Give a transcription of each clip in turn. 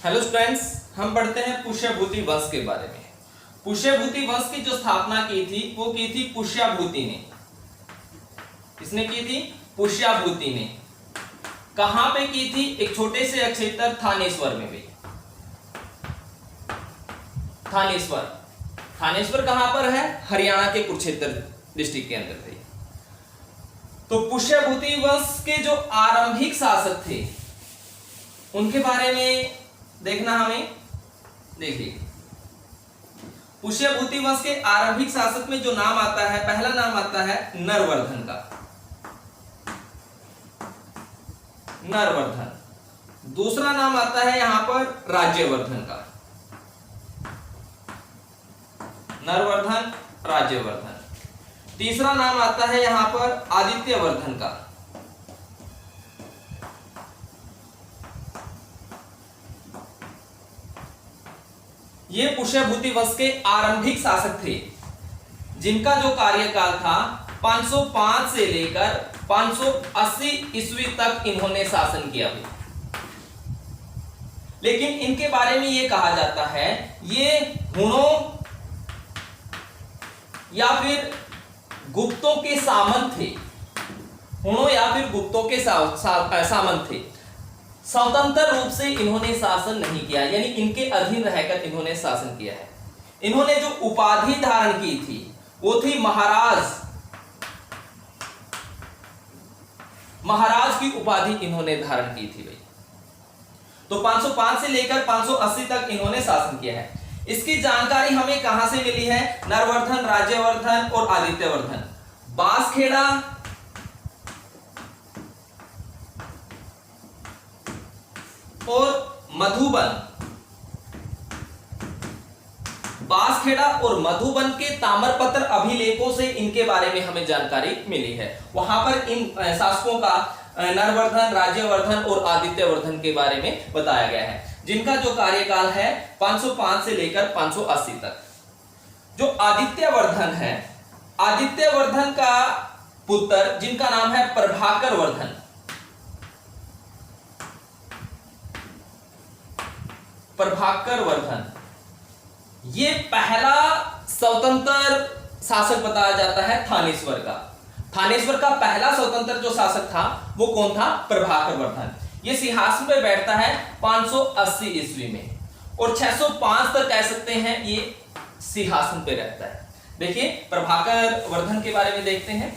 Hello students, हम पढ़ते हैं पुष्यभूति वंश के बारे में। पुष्यभूति वंश की जो स्थापना की थी वो की थी पुष्यभूति ने। किसने की थी? पुष्यभूति ने। कहां पे की थी? एक छोटे से क्षेत्र थानेश्वर में भी। थानेश्वर कहां पर है? हरियाणा के कुरुक्षेत्र डिस्ट्रिक्ट के अंदर थी। तो पुष्यभूति वंश के जो आरंभिक शासक थे उनके बारे में देखना हमें। देखिए, पुष्यभूति वंश के आरंभिक शासक में जो नाम आता है, पहला नाम आता है नरवर्धन का। नरवर्धन। दूसरा नाम आता है यहां पर राज्यवर्धन का। नरवर्धन, राज्यवर्धन। तीसरा नाम आता है यहां पर आदित्यवर्धन का। ये पुष्यभूति वंश के आरंभिक शासक थे जिनका जो कार्यकाल था 505 से लेकर 580 ईस्वी तक इन्होंने शासन किया। लेकिन इनके बारे में यह कहा जाता है ये हुणों या फिर गुप्तों के सामंत थे। हुणों या फिर गुप्तों के सामंत थे। स्वतंत्र रूप से इन्होंने शासन नहीं किया, यानी इनके अधीन रहकर इन्होंने शासन किया है। इन्होंने जो उपाधि धारण की थी वो थी महाराज। महाराज की उपाधि इन्होंने धारण की थी भाई। तो 505 से लेकर 580 तक इन्होंने शासन किया है। इसकी जानकारी हमें कहां से मिली है? नरवर्धन, राज्यवर्धन और आदित्यवर्धन। बांसखेड़ा और मधुबन। बांसखेड़ा और मधुबन के ताम्रपत्र अभिलेखों से इनके बारे में हमें जानकारी मिली है। वहां पर इन शासकों का नरवर्धन, राज्यवर्धन और आदित्यवर्धन के बारे में बताया गया है, जिनका जो कार्यकाल है 505 से लेकर 580 तक। जो आदित्यवर्धन है, आदित्यवर्धन का पुत्र जिनका नाम है प्रभाकर वर्धन। प्रभाकर वर्धन ये पहला स्वतंत्र शासक बताया जाता है थानेश्वर का। थानेश्वर का पहला स्वतंत्र जो शासक था वो कौन था? प्रभाकर वर्धन। ये सिंहासन पे बैठता है 580 ईस्वी में और 605 तक कह सकते हैं ये सिंहासन पे रहता है। देखिए, प्रभाकर वर्धन के बारे में देखते हैं।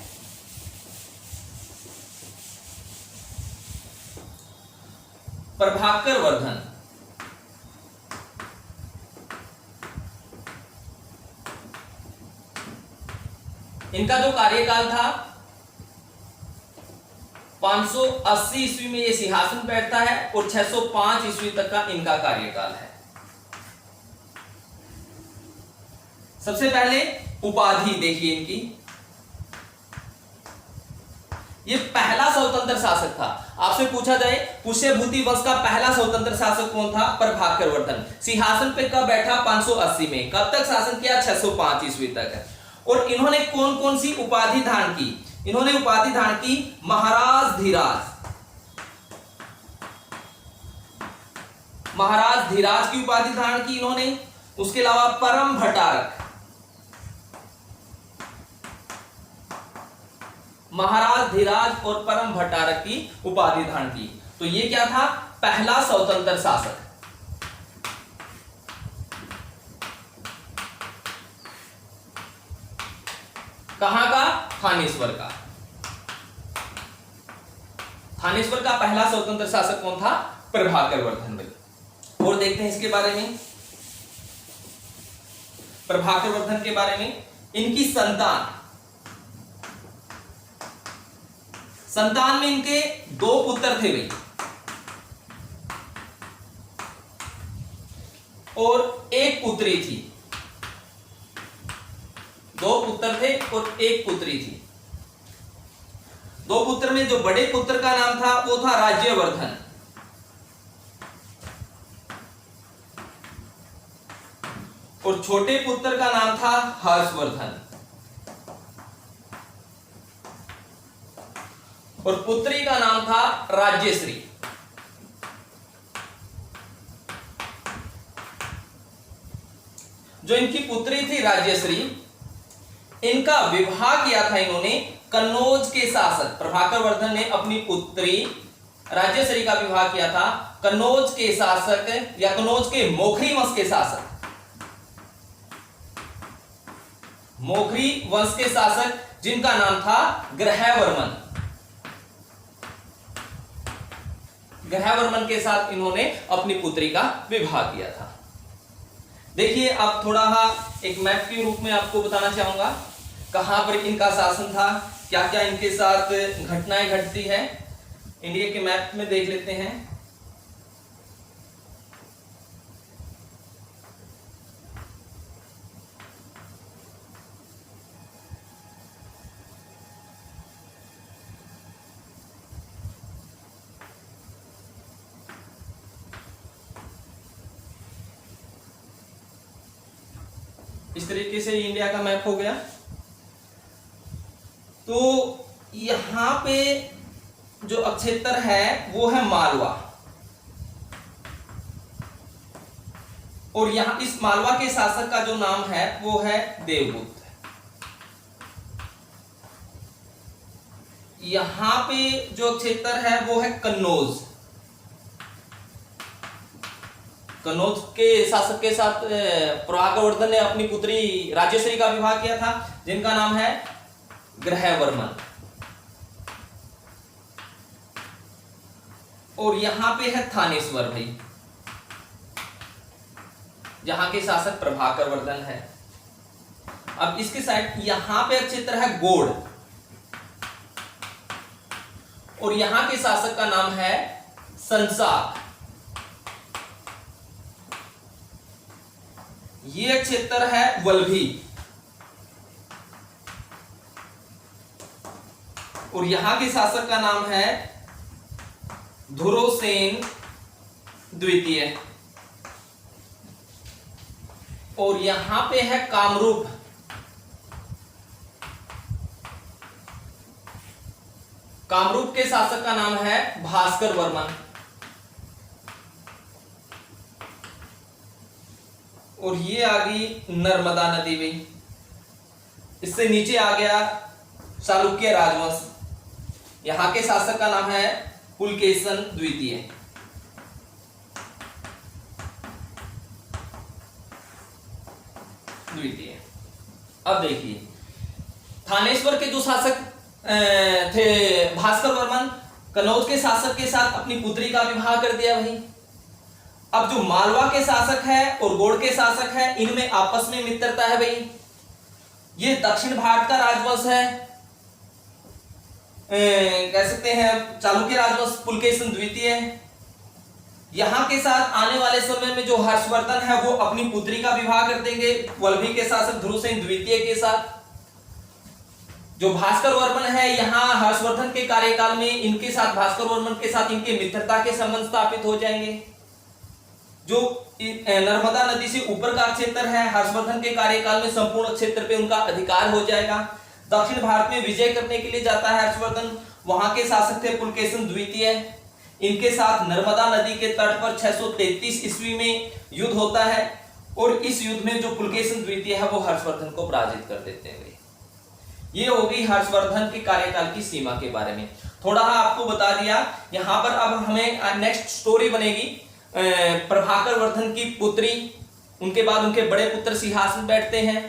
प्रभाकर वर्धन इनका जो कार्यकाल था 580 ईस्वी में ये सिंहासन बैठता है और 605 ईस्वी तक का इनका कार्यकाल है। सबसे पहले उपाधि देखिए इनकी। ये पहला स्वतंत्र शासक था। आपसे पूछा जाए पुष्यभूति वंश का पहला स्वतंत्र शासक कौन था? प्रभाकर वर्धन। सिंहासन पे कब बैठा? 580 में। कब तक शासन किया? 605 ईस्वी तक। और इन्होंने कौन कौन सी उपाधि धारण की? इन्होंने उपाधि धारण की महाराज धीराज। महाराज धीराज की उपाधि धारण की इन्होंने। उसके अलावा परम भट्टारक। महाराज धीराज और परम भट्टारक की उपाधि धारण की। तो ये क्या था? पहला स्वतंत्र शासक। कहां का? थानेश्वर का। थानेश्वर का पहला स्वतंत्र शासक कौन था? प्रभाकर वर्धन। और देखते हैं इसके बारे में, प्रभाकर वर्धन के बारे में। इनकी संतान में इनके 2 पुत्र थे भाई और 1 पुत्री थी। 2 पुत्र थे और 1 पुत्री थी। 2 पुत्र में जो बड़े पुत्र का नाम था वो था राज्यवर्धन और छोटे पुत्र का नाम था हर्षवर्धन। और पुत्री का नाम था राज्यश्री। जो इनकी पुत्री थी राज्यश्री, इनका विवाह किया था इन्होंने कन्नौज के शासक प्रभाकर वर्धन ने अपनी पुत्री राज्यश्री का विवाह किया था कन्नौज के शासक या कन्नौज के मोखरी वंश के शासक, मोखरी वंश के शासक जिनका नाम था ग्रहवर्मन। ग्रहवर्मन के साथ इन्होंने अपनी पुत्री का विवाह किया था। देखिए अब थोड़ा एक मैप के रूप में आपको बताना चाहूंगा कहां पर इनका शासन था, क्या क्या इनके साथ घटनाएं घटती है। इंडिया के मैप में देख लेते हैं। इस तरीके से इंडिया का मैप हो गया। तो यहां पे जो क्षेत्र है वो है मालवा, और यहां इस मालवा के शासक का जो नाम है वो है देवगुप्त। यहां पे जो क्षेत्र है वो है कन्नौज। कन्नौज के शासक के साथ प्रभाकर वर्धन ने अपनी पुत्री राज्यश्री का विवाह किया था जिनका नाम है ग्रहवर्मन। और यहां पे है थानेश्वर भाई, जहां के शासक प्रभाकर वर्धन है। अब इसके साइड यहां पे क्षेत्र है गोड़, और यहां के शासक का नाम है संसाक। ये क्षेत्र है वल्भी, और यहां के शासक का नाम है धुरोसेन द्वितीय। और यहां पे है कामरूप, कामरूप के शासक का नाम है भास्कर वर्मन। और ये आ गई नर्मदा नदी भी। इससे नीचे आ गया चालुक्य राजवंश, यहां के शासक का नाम है पुलकेशन द्वितीय। अब देखिए थानेश्वर के जो शासक थे भास्कर वर्मन, कन्नौज के शासक के साथ अपनी पुत्री का विवाह कर दिया भाई। अब जो मालवा के शासक है और गोड़ के शासक है, इनमें आपस में मित्रता है भाई। ये दक्षिण भारत का राजवंश है, कह सकते हैं चालुक्य राजवंश पुलकेशन द्वितीय। यहां के साथ आने वाले समय में जो हर्षवर्धन है वो अपनी पुत्री का विवाह कर देंगे वल्भी के शासक धुरोसेन द्वितीय के साथ। जो भास्कर वर्मन है, यहां हर्षवर्धन के कार्यकाल में इनके साथ भास्कर वर्मन के साथ इनके मित्रता के संबंध स्थापित हो जाएंगे। जो नर्मदा नदी से ऊपर का क्षेत्र है, हर्षवर्धन के कार्यकाल में संपूर्ण क्षेत्र पे उनका अधिकार हो जाएगा। दक्षिण भारत में विजय करने के लिए जाता है हर्षवर्धन, वहां के शासक थे पुलकेशन द्वितीय। इनके साथ नर्मदा नदी के तट पर 633 ईस्वी में युद्ध होता है, और इस युद्ध में जो पुलकेशन द्वितीय है वो हर्षवर्धन को पराजित कर देते हैं। ये हो गई हर्षवर्धन के कार्यकाल की सीमा के बारे में। थोड़ा आपको बता दिया। यहां पर अब हमें नेक्स्ट स्टोरी बनेगी प्रभाकर वर्धन की पुत्री, उनके बाद उनके बड़े पुत्र सिंहासन बैठते हैं।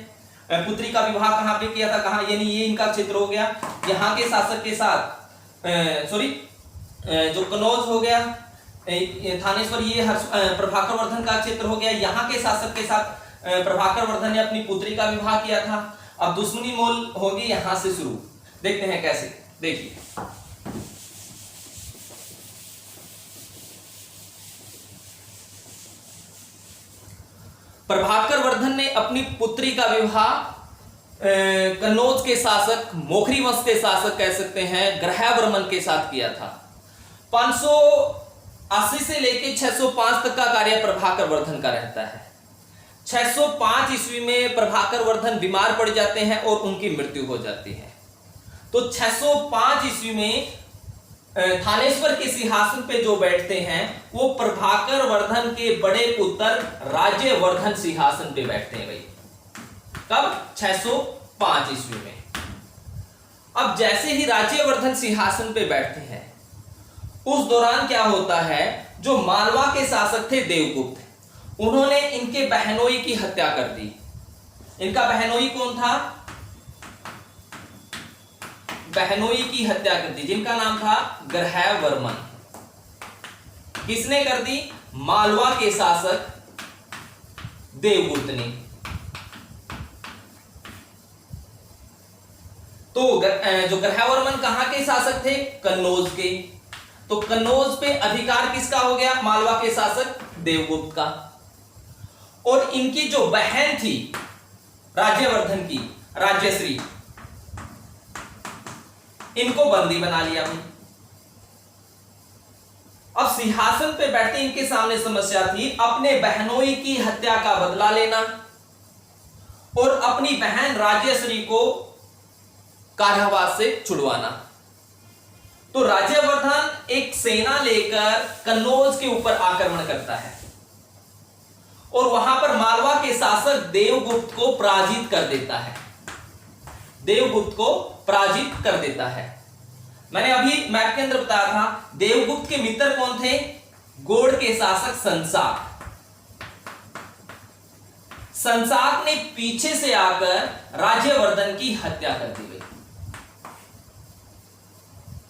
पुत्री का विवाह कहां पे किया था, कहां, यानी ये इनका क्षेत्र हो गया। यहाँ के शासक के साथ जो कन्नौज हो गया, थानेश्वर, ये प्रभाकर वर्धन का क्षेत्र हो गया। यहाँ के शासक के साथ प्रभाकर वर्धन ने अपनी पुत्री का विवाह किया था। अब दुश्मनी मोल होगी यहां से शुरू, देखते हैं कैसे। देखिए प्रभाकर वर्धन ने अपनी पुत्री का विवाह कन्नौज के शासक, मोखरी वंश के शासक कह सकते हैं, ग्रहवर्मन के साथ किया था। 580 से लेकर 605 तक का कार्य प्रभाकर वर्धन का रहता है। 605 ईस्वी में प्रभाकर वर्धन बीमार पड़ जाते हैं और उनकी मृत्यु हो जाती है। तो 605 ईस्वी में थानेश्वर के सिंहासन पे जो बैठते हैं वो प्रभाकर वर्धन के बड़े पुत्र राज्यवर्धन सिंहासन पे बैठते हैं भाई। कब? 605 ईस्वी में। अब जैसे ही राज्यवर्धन सिंहासन पे बैठते हैं, उस दौरान क्या होता है, जो मालवा के शासक थे देवगुप्त, उन्होंने इनके बहनोई की हत्या कर दी। इनका बहनोई कौन था? बहनोई की हत्या कर दी, जिनका नाम था ग्रहवर्मन। किसने कर दी? मालवा के शासक देवगुप्त ने। तो जो ग्रहवर्मन कहां के शासक थे? कन्नौज के। तो कन्नौज पे अधिकार किसका हो गया? मालवा के शासक देवगुप्त का। और इनकी जो बहन थी राज्यवर्धन की, राज्यश्री, इनको बंदी बना लिया भाई। अब सिंहासन पे बैठते इनके सामने समस्या थी अपने बहनोई की हत्या का बदला लेना और अपनी बहन राज्यश्री को कारावास से छुड़वाना। तो राज्यवर्धन एक सेना लेकर कन्नौज के ऊपर आक्रमण करता है और वहां पर मालवा के शासक देवगुप्त को पराजित कर देता है। देवगुप्त को पराजित कर देता है। मैंने अभी मैप के अंदर बताया था, देवगुप्त के मित्र कौन थे? गोड़ के शासक संसाक। संसाक ने पीछे से आकर राज्यवर्धन की हत्या कर दी गई।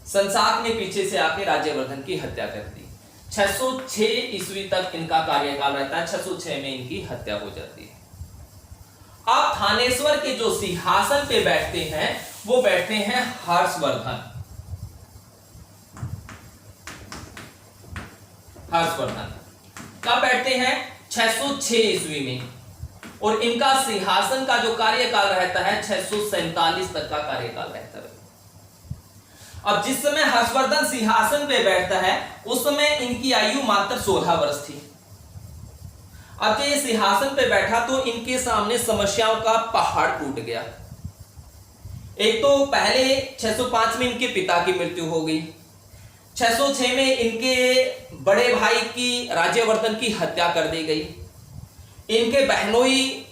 संसाक ने पीछे से आकर राज्यवर्धन की हत्या कर दी। 606 ईस्वी तक इनका कार्यकाल रहता है। 606 में इनकी हत्या हो जाती है। अब थानेश्वर के जो सिंहासन पे बैठते हैं वो बैठते हैं हर्षवर्धन। हर्षवर्धन कब बैठते हैं? 606 ईस्वी में। और इनका सिंहासन का जो कार्यकाल रहता है 647 तक का कार्यकाल रहता है। अब जिस समय हर्षवर्धन सिंहासन पे बैठता है उस समय इनकी आयु मात्र 16 वर्ष थी। अब जब ये सिंहासन पे बैठा तो इनके सामने समस्याओं का पहाड़ टूट गया। एक तो पहले 605 में इनके पिता की मृत्यु हो गई। 606 में इनके बड़े भाई की राज्यवर्धन की हत्या कर दी गई। इनके बहनोई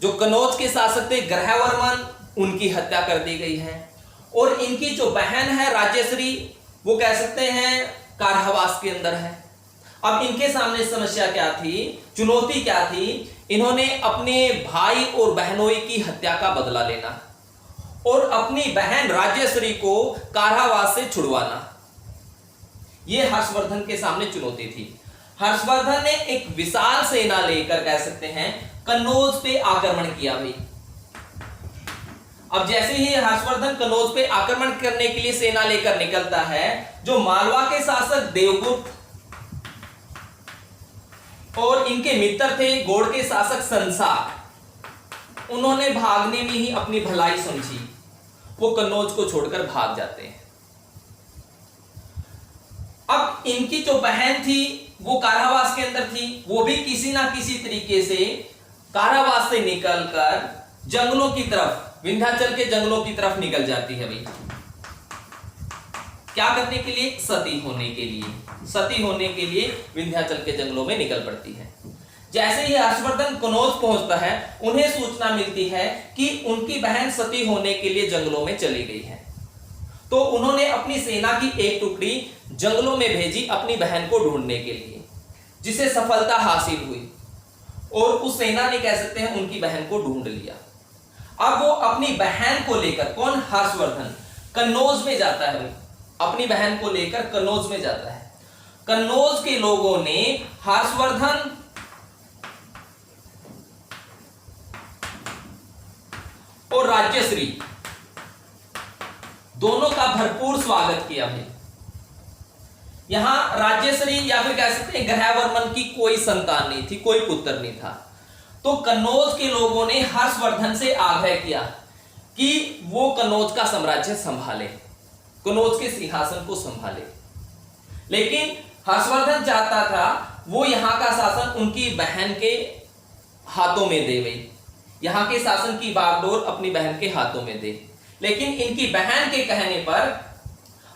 जो कन्नौज के शासक थे ग्रहवर्मन, उनकी हत्या कर दी गई है। और इनकी जो बहन है राज्यश्री, वो कह सकते हैं कारावास के अंदर है। अब इनके सामने समस्या क्या थी, चुनौती क्या थी? इन्होंने अपने भाई और बहनोई की हत्या का बदला लेना और अपनी बहन राज्यश्री को कारावास से छुड़वाना। यह हर्षवर्धन के सामने चुनौती थी। हर्षवर्धन ने एक विशाल सेना लेकर कह सकते हैं कन्नौज पे आक्रमण किया भाई। अब जैसे ही हर्षवर्धन कन्नौज पे आक्रमण करने के लिए सेना लेकर निकलता है, जो मालवा के शासक देवगुप्त और इनके मित्र थे गोड़ के शासक संसाक, उन्होंने भागने में ही अपनी भलाई समझी। वो कन्नौज को छोड़कर भाग जाते हैं। अब इनकी जो बहन थी वो कारावास के अंदर थी। वो भी किसी ना किसी तरीके से कारावास से निकलकर जंगलों की तरफ, विंध्याचल के जंगलों की तरफ निकल जाती है भाई। क्या करने के लिए? सती होने के लिए। सती होने के लिए विंध्याचल के जंगलों में निकल पड़ती है। जैसे ही हर्षवर्धन कन्नौज पहुंचता है, उन्हें सूचना मिलती है कि उनकी बहन सती होने के लिए जंगलों में चली गई है। तो उन्होंने अपनी सेना की एक टुकड़ी जंगलों में भेजी अपनी बहन को ढूंढने के लिए, जिसे सफलता हासिल हुई और उस सेना ने कह सकते हैं उनकी बहन को ढूंढ लिया। अब वो अपनी बहन को लेकर, कौन? हर्षवर्धन कन्नौज में जाता है। अपनी बहन को लेकर कन्नौज में जाता है। कन्नौज के लोगों ने हर्षवर्धन और राज्यश्री दोनों का भरपूर स्वागत किया भाई। यहां राज्यश्री या फिर कह सकते हैं ग्रहवर्मन की कोई संतान नहीं थी, कोई पुत्र नहीं था। तो कन्नौज के लोगों ने हर्षवर्धन से आग्रह किया कि वो कन्नौज का साम्राज्य संभाले, कन्नौज के सिंहासन को संभाले। लेकिन हर्षवर्धन चाहता था वो यहां का शासन उनकी बहन के हाथों में दे गई, यहां के शासन की बागडोर अपनी बहन के हाथों में दे। लेकिन इनकी बहन के कहने पर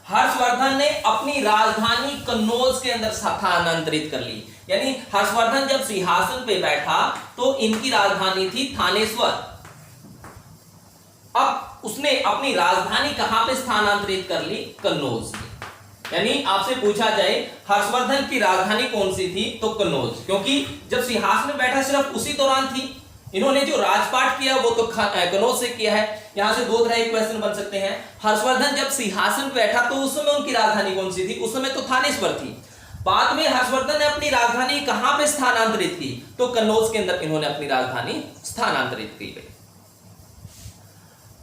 हर्षवर्धन ने अपनी राजधानी कन्नौज के अंदर स्थानांतरित कर ली। यानी हर्षवर्धन जब सिंहासन पे बैठा तो इनकी राजधानी थी थानेश्वर। उसने अपनी राजधानी कहां पे स्थानांतरित कर ली? कन्नौज में। यानी आपसे पूछा जाए हर्षवर्धन की राजधानी कौन सी थी, तो कन्नौज, क्योंकि जब सिंहासन में बैठा सिर्फ उसी दौरान थी। इन्होंने जो राजपाट किया वो तो कन्नौज से किया है। यहां से दो तरह के क्वेश्चन बन सकते हैं। हर्षवर्धन जब सिंहासन पे बैठा तो उस समय उनकी राजधानी कौन सी थी? उस समय तो थानेश्वर थी। बाद में हर्षवर्धन ने अपनी राजधानी कहां पे स्थानांतरित की? तो कन्नौज के अंदर इन्होंने अपनी राजधानी स्थानांतरित की गई।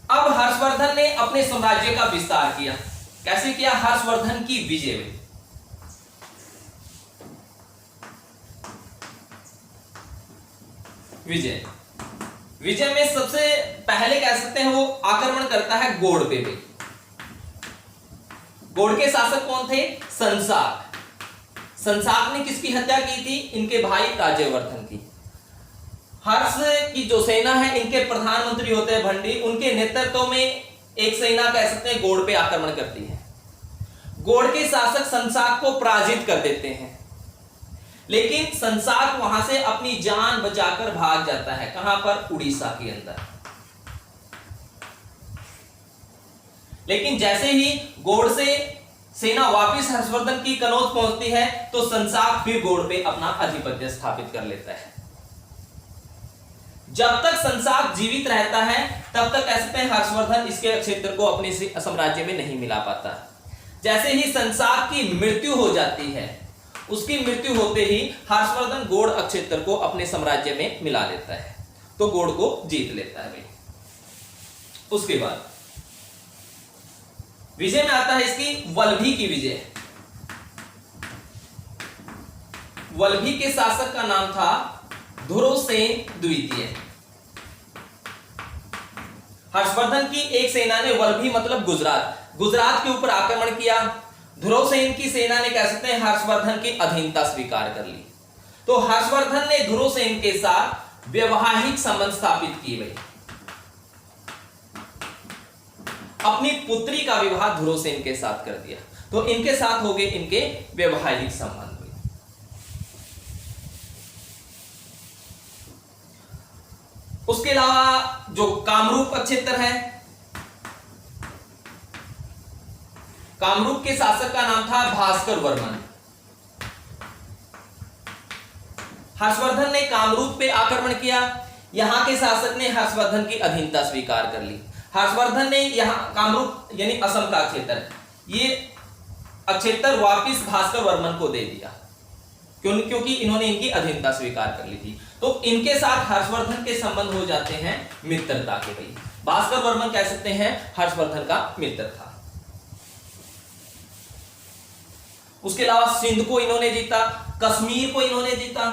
अब हर्षवर्धन ने अपने साम्राज्य का विस्तार किया। कैसे किया? हर्षवर्धन की विजय में। विजय में सबसे पहले कह सकते हैं वो आक्रमण करता है गोड़ पे भी। गोड़ के शासक कौन थे? संसाक। संसाक ने किसकी हत्या की थी? इनके भाई राज्यवर्धन की। हर्ष की जो सेना है, इनके प्रधानमंत्री होते हैं भंडी, उनके नेतृत्व में एक सेना कह सकते हैं गोड़ पे आक्रमण करती है। गोड़ के शासक संसाक को पराजित कर देते हैं, लेकिन संसाक वहां से अपनी जान बचाकर भाग जाता है। कहां पर? उड़ीसा के अंदर। लेकिन जैसे ही गोड़ से सेना वापस हर्षवर्धन की कन्नौज पहुंचती है तो संसाक फिर गोड़ पे अपना आधिपत्य स्थापित कर लेता है। जब तक संसाक जीवित रहता है तब तक ऐसे हर्षवर्धन इसके क्षेत्र को अपने साम्राज्य में नहीं मिला पाता। जैसे ही संसाक की मृत्यु हो जाती है, उसकी मृत्यु होते ही हर्षवर्धन गोड़ क्षेत्र को अपने साम्राज्य में मिला लेता है, तो गोड़ को जीत लेता है। उसके बाद विजय में आता है इसकी वल्भी की विजय। वल्भी के शासक का नाम था ध्रुवसेन द्वितीय। हर्षवर्धन की एक सेना ने वल्भी मतलब गुजरात के ऊपर आक्रमण किया। ध्रुवसेन की सेना ने कह सकते हैं हर्षवर्धन की अधीनता स्वीकार कर ली। तो हर्षवर्धन ने ध्रुवसेन के साथ वैवाहिक संबंध स्थापित किए। अपनी पुत्री का विवाह ध्रुवसेन के साथ कर दिया, तो इनके साथ हो गए इनके वैवाहिक संबंध। उसके अलावा जो कामरूप क्षेत्र है, कामरूप के शासक का नाम था भास्कर वर्मन। हर्षवर्धन ने कामरूप पे आक्रमण किया। यहां के शासक ने हर्षवर्धन की अधीनता स्वीकार कर ली। हर्षवर्धन ने यहां कामरूप यानी असम का क्षेत्र, ये क्षेत्र वापिस भास्कर वर्मन को दे दिया, क्योंकि इन्होंने इनकी अधीनता स्वीकार कर ली थी। तो इनके साथ हर्षवर्धन के संबंध हो जाते हैं मित्रता के। भाई भास्कर वर्मन कह सकते हैं हर्षवर्धन का मित्र था। उसके अलावा सिंध को इन्होंने जीता, कश्मीर को इन्होंने जीता।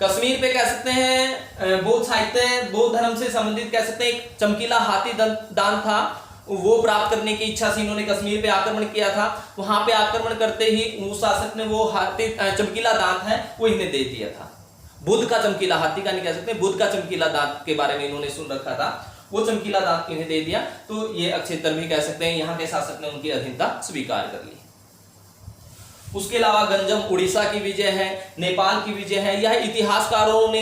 कश्मीर पे कह सकते हैं बौद्ध साहित्य, बौद्ध धर्म से संबंधित कह सकते हैं एक चमकीला हाथी दान था, वो प्राप्त करने की इच्छा से इन्होंने कश्मीर पे आक्रमण किया था। वहां पे आक्रमण करते ही उस शासक ने वो हाथी चमकीला दांत है वो इन्हें दे दिया था। बुद्ध का चमकीला, हाथी का नहीं कह सकते, बुद्ध का चमकीला दांत के बारे में इन्होंने सुन रखा था, वो चमकीला दांत इन्हें दे दिया। तो ये क्षेत्र भी कह सकते हैं यहाँ के शासक ने उनकी अधीनता स्वीकार कर ली। उसके अलावा गंजम उड़ीसा की विजय है, नेपाल की विजय है। यह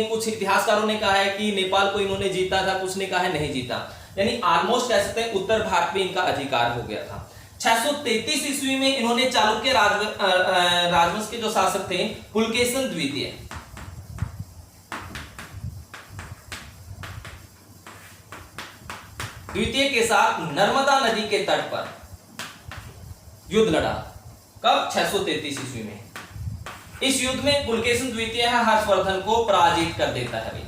कुछ इतिहासकारों ने कहा है कि नेपाल को इन्होंने जीता था, कुछ ने कहा है नहीं जीता। यानी ऑलमोस्ट कह सकते हैं उत्तर भारत में इनका अधिकार हो गया था। 633 ईस्वी में इन्होंने चालुक्य राजवंश के जो शासक थे पुलकेशन द्वितीय के साथ नर्मदा नदी के तट पर युद्ध लड़ा। कब? 633 ईस्वी में। इस युद्ध में पुलकेशन द्वितीय हर्षवर्धन को पराजित कर देता है। भाई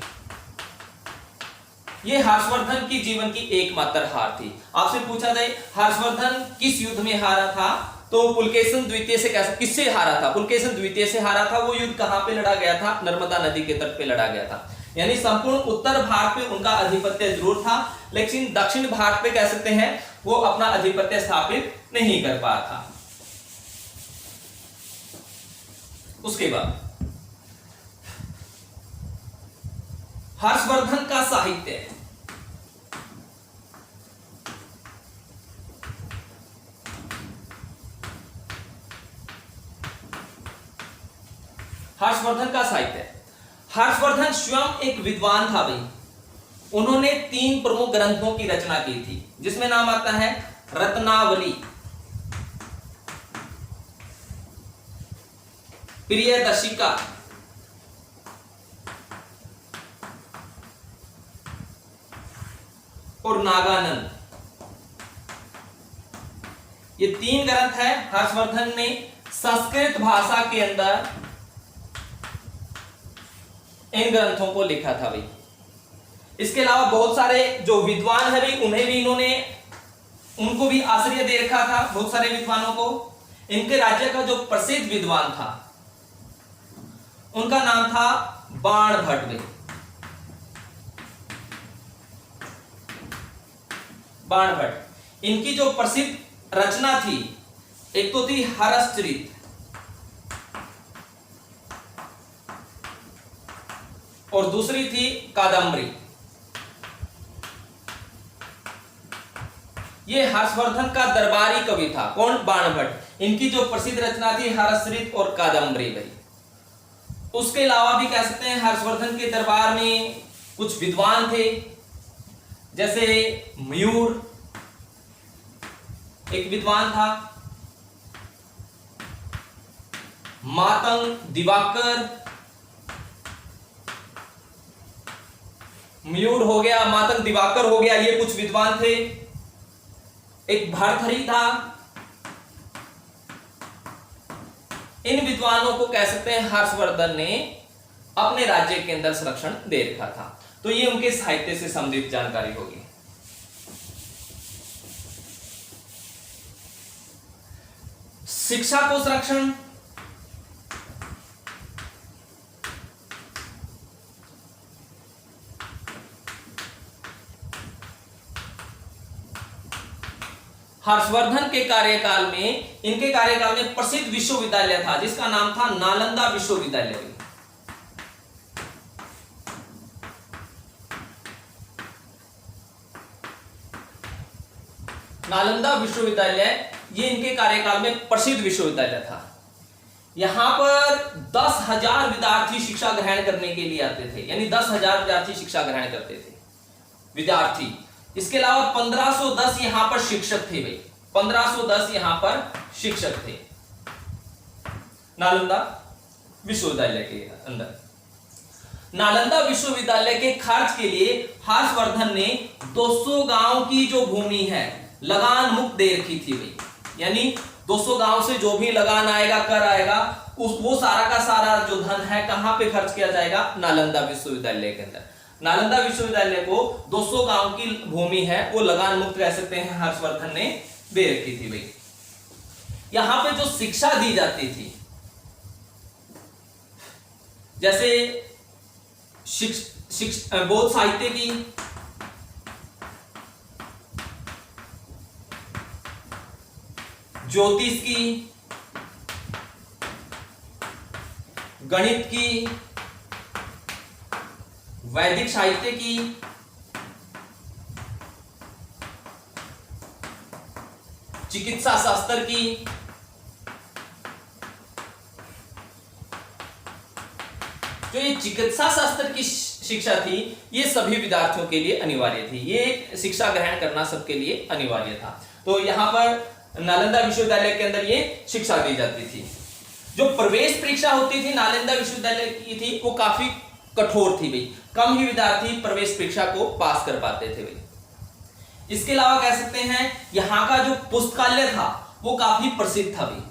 ये हर्षवर्धन की जीवन की एकमात्र हार थी। आपसे पूछा जाए हर्षवर्धन किस युद्ध में हारा था, तो पुलकेशन द्वितीय से किससे हारा था? पुलकेशन द्वितीय से हारा था। वो युद्ध कहां पे लड़ा गया था? नर्मदा नदी के तट पे लड़ा गया था। यानी संपूर्ण उत्तर भारत पे उनका आधिपत्य जरूर था, लेकिन दक्षिण भारत पे कह सकते हैं वो अपना आधिपत्य स्थापित नहीं कर पाया था। उसके बाद हर्षवर्धन का साहित्य। हर्षवर्धन का साहित्य, हर्षवर्धन स्वयं एक विद्वान था। भाई उन्होंने 3 प्रमुख ग्रंथों की रचना की थी, जिसमें नाम आता है रत्नावली, प्रियदर्शिका और नागानंद। ये 3 ग्रंथ है हर्षवर्धन ने संस्कृत भाषा के अंदर इन ग्रंथों को लिखा था भाई। इसके अलावा बहुत सारे जो विद्वान है भाई, उन्हें भी उनको भी आश्रय दे रखा था, बहुत सारे विद्वानों को। इनके राज्य का जो प्रसिद्ध विद्वान था उनका नाम था बाणभट्ट भाई। बाणभट्ट, इनकी जो प्रसिद्ध रचना थी, एक तो थी हर्षचरित, और दूसरी थी कादंबरी। ये हर्षवर्धन का दरबारी कवि था। कौन? बाणभट्ट। इनकी जो प्रसिद्ध रचना थी हर्षचरित और कादंबरी भाई। उसके अलावा भी कह सकते हैं हर्षवर्धन के दरबार में कुछ विद्वान थे, जैसे मयूर एक विद्वान था, मातंग दिवाकर, मयूर हो गया, मातंग दिवाकर हो गया, ये कुछ विद्वान थे। एक भर्तहरि था। इन विद्वानों को कह सकते हैं हर्षवर्धन ने अपने राज्य के अंदर संरक्षण दे रखा था। तो ये उनके साहित्य से संबंधित जानकारी होगी। शिक्षा को संरक्षण, हर्षवर्धन के कार्यकाल में, इनके कार्यकाल में प्रसिद्ध विश्वविद्यालय था जिसका नाम था नालंदा विश्वविद्यालय। नालंदा विश्वविद्यालय ये इनके कार्यकाल में प्रसिद्ध विश्वविद्यालय था। यहां पर 10,000 विद्यार्थी शिक्षा ग्रहण करने के लिए आते थे, यानी 10,000 विद्यार्थी शिक्षा ग्रहण करते थे विद्यार्थी। इसके अलावा 1510 यहां पर शिक्षक थे भाई, 1510 यहां पर शिक्षक थे नालंदा विश्वविद्यालय के अंदर। नालंदा विश्वविद्यालय के खर्च के लिए हर्षवर्धन ने 200 गांव की जो भूमि है लगान मुक्त दे रखी थी भाई, यानी 200 गांव से जो भी लगान आएगा, कर आएगा, वो सारा का सारा जो धन है कहां पे खर्च किया जाएगा? नालंदा विश्वविद्यालय के अंदर। नालंदा विश्वविद्यालय को 200 गांव की भूमि है वो लगान मुक्त कह सकते हैं हर्षवर्धन ने दे रखी थी भाई। यहां पे जो शिक्षा दी जाती थी, जैसे बौद्ध साहित्य की, ज्योतिष की, गणित की, वैदिक साहित्य की, चिकित्सा शास्त्र की, जो ये चिकित्सा शास्त्र की शिक्षा थी ये सभी विद्यार्थियों के लिए अनिवार्य थी। ये शिक्षा ग्रहण करना सबके लिए अनिवार्य था। तो यहां पर नालंदा विश्वविद्यालय के अंदर ये शिक्षा दी जाती थी। जो प्रवेश परीक्षा होती थी नालंदा विश्वविद्यालय की थी वो काफी कठोर थी भाई, कम ही विद्यार्थी प्रवेश परीक्षा को पास कर पाते थे भाई। इसके अलावा कह सकते हैं यहां का जो पुस्तकालय था वो काफी प्रसिद्ध था भाई।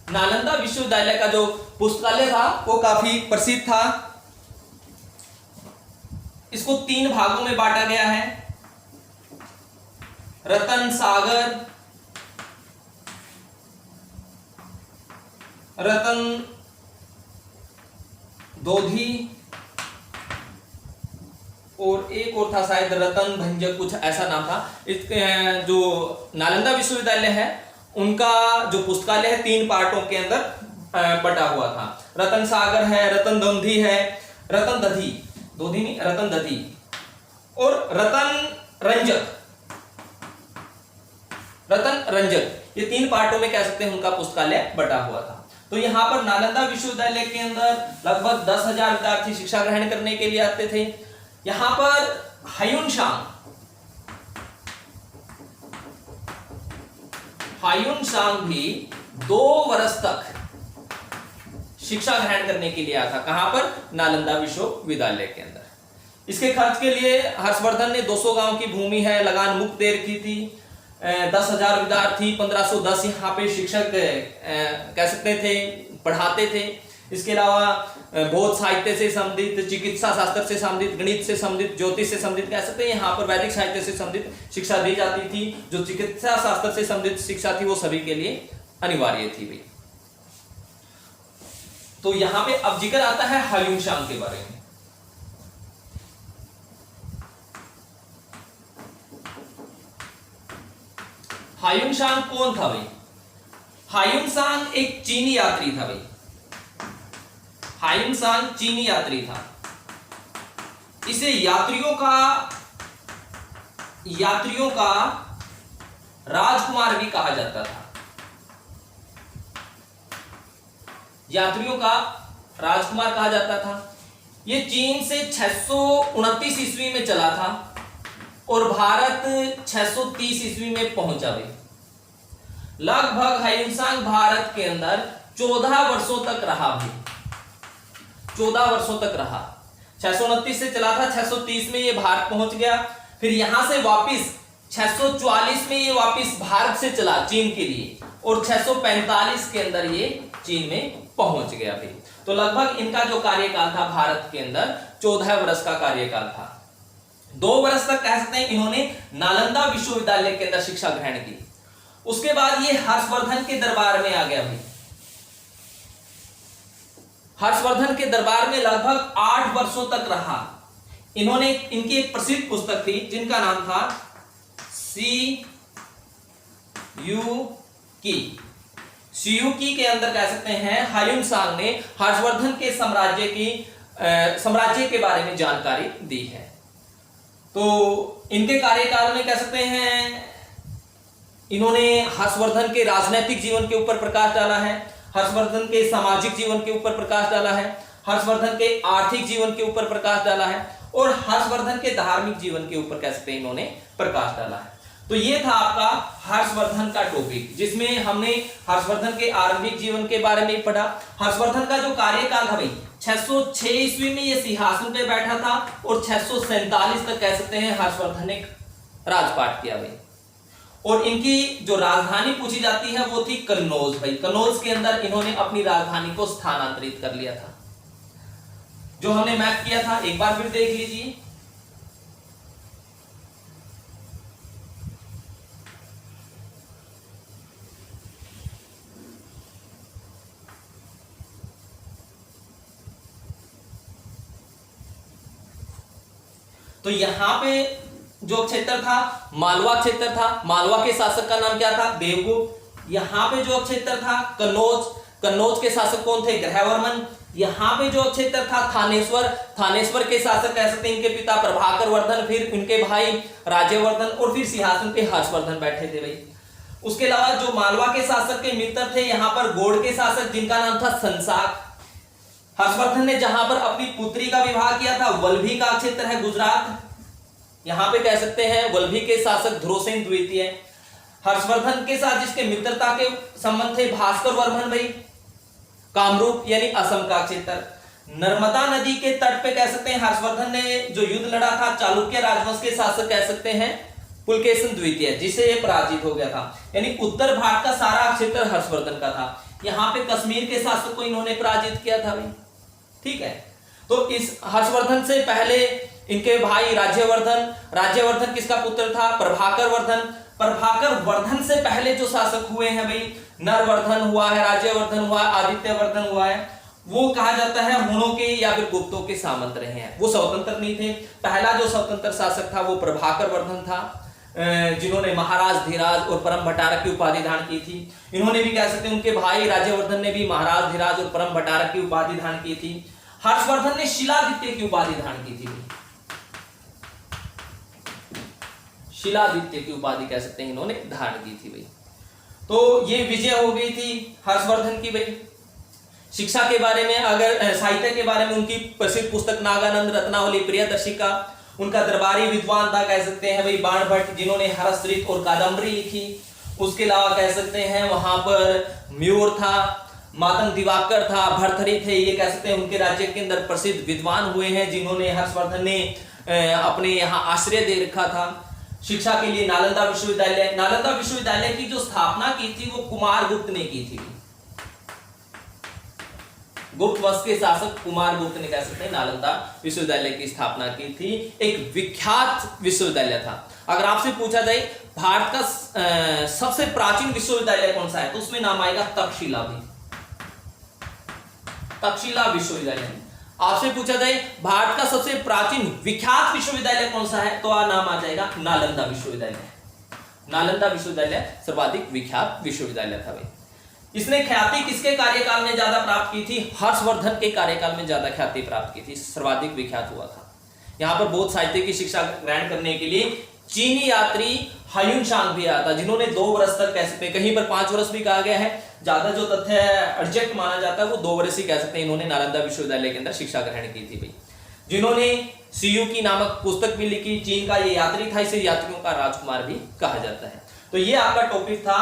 नालंदा विश्वविद्यालय का जो पुस्तकालय था वो काफी प्रसिद्ध था। इसको 3 भागों में बांटा गया है, रतन सागर, रतन दोधी और एक और था शायद रतन भंजक, कुछ ऐसा नाम था। इसके जो नालंदा विश्वविद्यालय है उनका जो पुस्तकालय है 3 पार्टों के अंदर बटा हुआ था। रतन सागर है, रतन दोधी है, रतन दधी, दोधी नहीं, रतन दधी और रतन रंजक, रतन रंजक, ये 3 पार्टों में कह सकते हैं उनका पुस्तकालय बटा हुआ था। तो यहाँ पर नालंदा विश्वविद्यालय के अंदर लगभग 10,000 विद्यार्थी शिक्षा ग्रहण करने के लिए आते थे। यहाँ पर हायुनसांग भी 2 वर्ष तक शिक्षा ग्रहण करने के लिए आया था। कहां पर? नालंदा विश्वविद्यालय के अंदर। इसके खर्च के लिए हर्षवर्धन ने 200 गांव की भूमि है लगान मुक्त दे रखी थी। 10,000 विद्यार्थी 1510 यहाँ पे शिक्षक कह सकते थे पढ़ाते थे। इसके अलावा बौद्ध साहित्य से संबंधित, चिकित्सा शास्त्र से संबंधित, गणित से संबंधित, ज्योतिष से संबंधित कह सकते हैं, यहाँ पर वैदिक साहित्य से संबंधित शिक्षा दी जाती थी। जो चिकित्सा शास्त्र से संबंधित शिक्षा थी वो सभी के लिए अनिवार्य थी भाई। तो यहाँ पे अब जिक्र आता है हायुनसांग के बारे में। हायुनसांग कौन था भाई? हायुनसांग एक चीनी यात्री था भाई। हायुनसांग चीनी यात्री था। इसे यात्रियों का राजकुमार भी कहा जाता था। यात्रियों का राजकुमार कहा जाता था। यह चीन से 629 ईस्वी में चला था और भारत 630 ईस्वी में पहुंचा भी। लगभग हायुनसांग भारत के अंदर 14 वर्षों तक रहा भी। 14 वर्षों तक रहा। 629 से चला था, 630 में ये भारत पहुंच गया। फिर यहां से वापस 644 में ये वापस भारत से चला चीन के लिए और 645 के अंदर ये चीन में पहुंच गया भी। तो लगभग इनका जो कार्यकाल था भारत के अंदर 14 वर्ष का कार्यकाल था। 2 वर्ष तक कह सकते हैं इन्होंने नालंदा विश्वविद्यालय के अंदर शिक्षा ग्रहण की। उसके बाद ये हर्षवर्धन के दरबार में आ गया भाई। हर्षवर्धन के दरबार में लगभग 8 वर्षों तक रहा। इन्होंने इनकी एक प्रसिद्ध पुस्तक थी जिनका नाम था सीयूकी के अंदर कह सकते हैं हायुनसांग ने हर्षवर्धन के साम्राज्य के बारे में जानकारी दी है। तो इनके कार्यकाल में कह सकते हैं इन्होंने हर्षवर्धन के राजनीतिक जीवन के ऊपर प्रकाश डाला है, हर्षवर्धन के सामाजिक जीवन के ऊपर प्रकाश डाला है, हर्षवर्धन के आर्थिक जीवन के ऊपर प्रकाश डाला है और हर्षवर्धन के धार्मिक जीवन के ऊपर कह सकते हैं इन्होंने प्रकाश डाला है। तो ये था आपका हर्षवर्धन का टॉपिक, जिसमें हमने हर्षवर्धन के आरंभिक जीवन के बारे में पढ़ा। हर्षवर्धन का जो कार्यकाल था भाई 606 ईस्वी में ये सिंहासन पे बैठा था और 647 तक कह सकते हैं हर्षवर्धन ने राजपाट किया भाई। और इनकी जो राजधानी पूछी जाती है वो थी कन्नौज भाई। कन्नौज के अंदर इन्होंने अपनी राजधानी को स्थानांतरित कर लिया था, जो हमने मैप किया था। एक बार फिर देख लीजिए। तो यहां पे जो क्षेत्र था मालवा क्षेत्र था। मालवा के शासक का नाम क्या था? देवगुप्त। यहाँ पे जो क्षेत्र था कन्नौज, कन्नौज के शासक कौन थे? ग्रहवर्मन। यहाँ पे जो क्षेत्र था थानेश्वर, थानेश्वर के शासक कह सकते हैं इनके पिता प्रभाकर वर्धन, फिर इनके भाई राज्यवर्धन और फिर सिंहासन पे हर्षवर्धन बैठे थे भाई। उसके अलावा जो मालवा के शासक के मित्र थे यहाँ पर गौड़ के शासक जिनका नाम था संसाक। हर्षवर्धन ने जहां पर अपनी पुत्री का विवाह किया था वल्भी का क्षेत्र है गुजरात, यहां पे कह सकते हैं वल्भी के शासक ध्रुवसेन द्वितीय। हर्षवर्धन के साथ जिसके मित्रता के संबंध थे भास्कर वर्मन भाई कामरूप यानी असम का क्षेत्र। नर्मदा नदी के तट पे कह सकते हैं हर्षवर्धन ने जो युद्ध लड़ा था चालुक्य राजवंश के शासक कह सकते हैं पुलकेशन द्वितीय, जिसे ये पराजित हो गया था। यानी उत्तर भारत का सारा क्षेत्र हर्षवर्धन का था। यहाँ पे कश्मीर के शासक को इन्होंने पराजित किया था भाई। ठीक है, तो इस हर्षवर्धन से पहले इनके भाई राज्यवर्धन, राज्यवर्धन किसका पुत्र था? प्रभाकर वर्धन। प्रभाकर वर्धन से पहले जो शासक हुए हैं भाई नरवर्धन हुआ है, राज्यवर्धन हुआ है, आदित्यवर्धन हुआ है, वो कहा जाता है हुणों के या फिर गुप्तों के सामंत रहे हैं। वो स्वतंत्र नहीं थे। पहला जो स्वतंत्र शासक था वो प्रभाकर वर्धन था, जिन्होंने महाराज धीराज और परम भट्टारक की उपाधि धारण की थी। इन्होंने भी कह सकते हैं उनके भाई राज्यवर्धन ने भी महाराज धीराज और परम भट्टारक की उपाधि धारण की थी। हर्षवर्धन ने शिलादित्य की उपाधि धारण की थी। शिलादित्य की उपाधि कह सकते हैं इन्होंने धारण की थी भाई। तो ये विजय हो गई थी हर्षवर्धन की भाई। शिक्षा के बारे में अगर साहित्य के बारे में उनकी प्रसिद्ध पुस्तक नागानंद रत्नावली प्रियदर्शिका, उनका दरबारी विद्वान था कह सकते हैं भाई बाण भट्ट, जिन्होंने हरस्त्रित और कादम्बरी लिखी। उसके अलावा कह सकते हैं वहां पर म्यूर था, मातंग दिवाकर था, भर्तृहरि थे, ये कह सकते हैं उनके राज्य के अंदर प्रसिद्ध विद्वान हुए हैं जिन्होंने हर्षवर्धन ने अपने यहाँ आश्रय दे रखा था। शिक्षा के लिए नालंदा विश्वविद्यालय की जो स्थापना की थी वो कुमारगुप्त ने की थी। गुप्त वंश के शासक कुमारगुप्त ने कह सकते हैं नालंदा विश्वविद्यालय की स्थापना की थी। एक विख्यात विश्वविद्यालय था। अगर आपसे पूछा जाए भारत का सबसे प्राचीन विश्वविद्यालय कौन सा है तो उसमें नाम आएगा तक्षशिला विश्वविद्यालय। आपसे पूछा जाए भारत का सबसे प्राचीन विख्यात विश्वविद्यालय कौन सा है तो नाम आ जाएगा नालंदा विश्वविद्यालय। नालंदा विश्वविद्यालय सर्वाधिक विख्यात विश्वविद्यालय था भाई। इसने ख्याति किसके कार्यकाल में ज्यादा प्राप्त की थी? हर्षवर्धन के कार्यकाल में ज्यादा ख्याति प्राप्त की थी, सर्वाधिक विख्यात हुआ था। यहाँ पर बौद्ध साहित्य की शिक्षा ग्रहण करने के लिए चीनी यात्री हायुनशांग भी आया था, जिन्होंने 2 वर्ष तक कह सकते हैं, कहीं पर 5 वर्ष भी कहा गया है, ज्यादा जो तथ्य एग्जैक्ट माना जाता है वो 2 वर्ष ही कह सकते हैं। इन्होंने नालंदा विश्वविद्यालय के अंदर शिक्षा ग्रहण की थी भाई। जिन्होंने सीयू की नामक पुस्तक भी लिखी। चीन का ये यात्री था, इसे यात्रियों का राजकुमार भी कहा जाता है। तो ये आपका टॉपिक था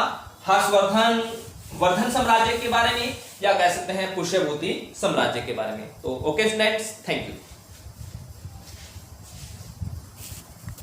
वर्धन साम्राज्य के बारे में, या कह सकते हैं पुष्यभूति साम्राज्य के बारे में। तो ओके स्टूडेंट्स, थैंक यू।